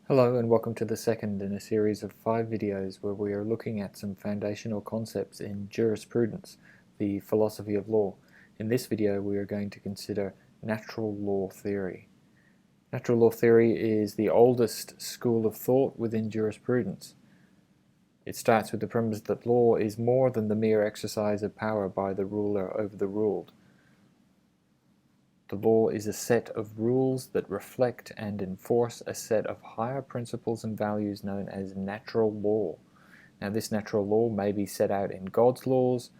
Hello and welcome to the second in a series of 5 videos where we are looking at some foundational concepts in jurisprudence, the philosophy of law. In this video we are going to consider natural law theory. Natural law theory is the oldest school of thought within jurisprudence. It starts with the premise that law is more than the mere exercise of power by the ruler over the ruled. The law is a set of rules that reflect and enforce a set of higher principles and values known as natural law. Now, this natural law may be set out in God's laws,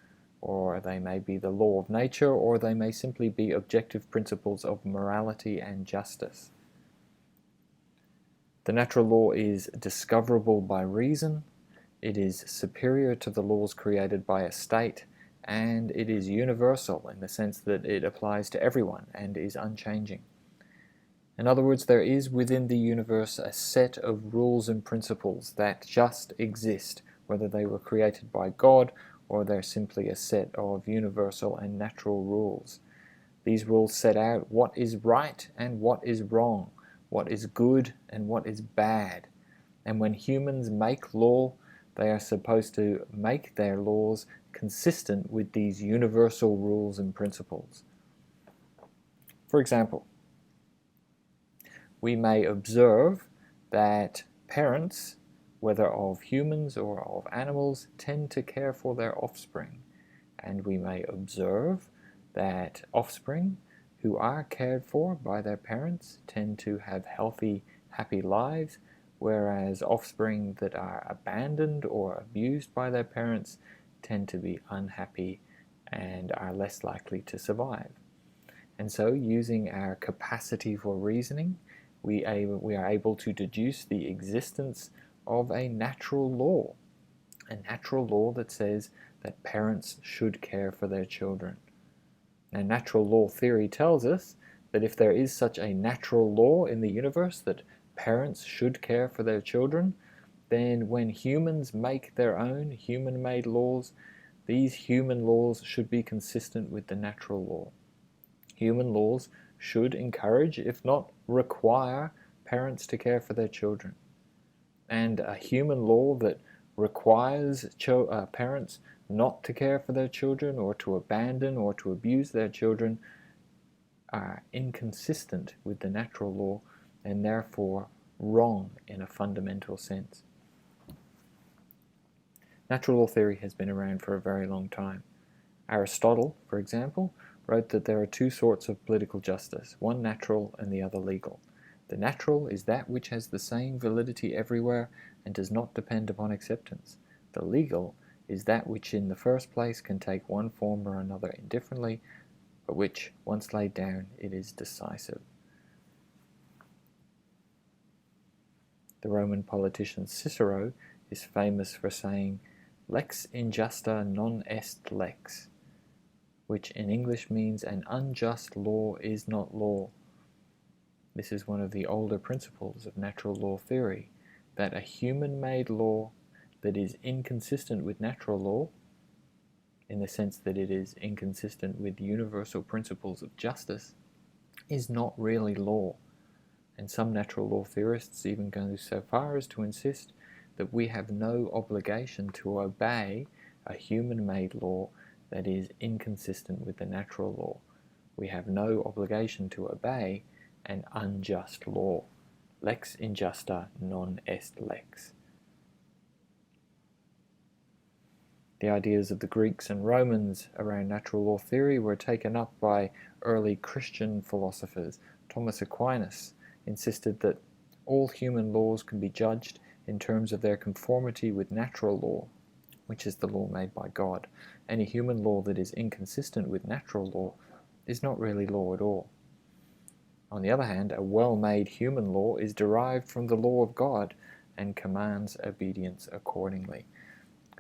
or they may be the law of nature, or they may simply be objective principles of morality and justice. The natural law is discoverable by reason, it is superior to the laws created by a state, and it is universal in the sense that it applies to everyone and is unchanging. In other words, there is within the universe a set of rules and principles that just exist, whether they were created by God or they're simply a set of universal and natural rules. These rules set out what is right and what is wrong, what is good and what is bad. And when humans make law, they are supposed to make their laws consistent with these universal rules and principles. For example, we may observe that parents, whether of humans or of animals, tend to care for their offspring. And we may observe that offspring who are cared for by their parents tend to have healthy, happy lives, whereas offspring that are abandoned or abused by their parents tend to be unhappy and are less likely to survive. And so, using our capacity for reasoning, we are able to deduce the existence of a natural law that says that parents should care for their children. Now, natural law theory tells us that if there is such a natural law in the universe that parents should care for their children, then when humans make their own human-made laws, these human laws should be consistent with the natural law. Human laws should encourage, if not require, parents to care for their children. And a human law that requires parents not to care for their children or to abandon or to abuse their children are inconsistent with the natural law and therefore wrong in a fundamental sense. Natural law theory has been around for a very long time. Aristotle, for example, wrote that there are two sorts of political justice, one natural and the other legal. The natural is that which has the same validity everywhere and does not depend upon acceptance. The legal is that which in the first place can take one form or another indifferently, but which, once laid down, it is decisive. The Roman politician Cicero is famous for saying, "Lex injusta non est lex," which in English means an unjust law is not law. This is one of the older principles of natural law theory, that a human-made law that is inconsistent with natural law, in the sense that it is inconsistent with universal principles of justice, is not really law. And some natural law theorists even go so far as to insist that we have no obligation to obey a human-made law that is inconsistent with the natural law. We have no obligation to obey an unjust law. Lex injusta non est lex. The ideas of the Greeks and Romans around natural law theory were taken up by early Christian philosophers. Thomas Aquinas insisted that all human laws can be judged in terms of their conformity with natural law, which is the law made by God. Any human law that is inconsistent with natural law is not really law at all. On the other hand, a well-made human law is derived from the law of God and commands obedience accordingly.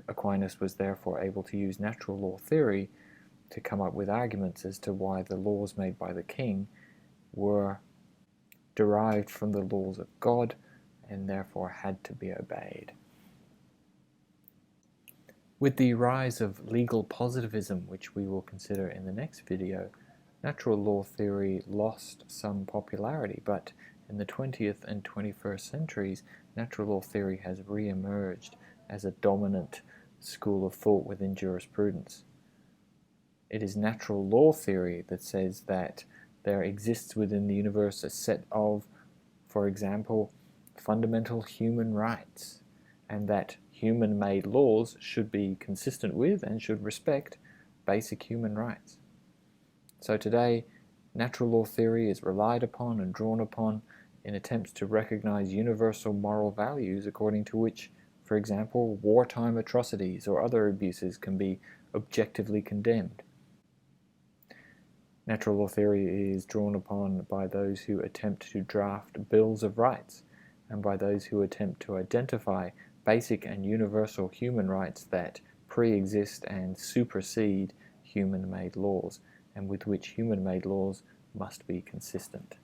Aquinas was therefore able to use natural law theory to come up with arguments as to why the laws made by the king were derived from the laws of God and therefore had to be obeyed. With the rise of legal positivism, which we will consider in the next video, natural law theory lost some popularity, but in the 20th and 21st centuries, natural law theory has re-emerged as a dominant school of thought within jurisprudence. It is natural law theory that says that there exists within the universe a set of, for example, fundamental human rights, and that human-made laws should be consistent with and should respect basic human rights. So today, natural law theory is relied upon and drawn upon in attempts to recognize universal moral values according to which, for example, wartime atrocities or other abuses can be objectively condemned. Natural law theory is drawn upon by those who attempt to draft bills of rights and by those who attempt to identify basic and universal human rights that pre-exist and supersede human-made laws, and with which human-made laws must be consistent.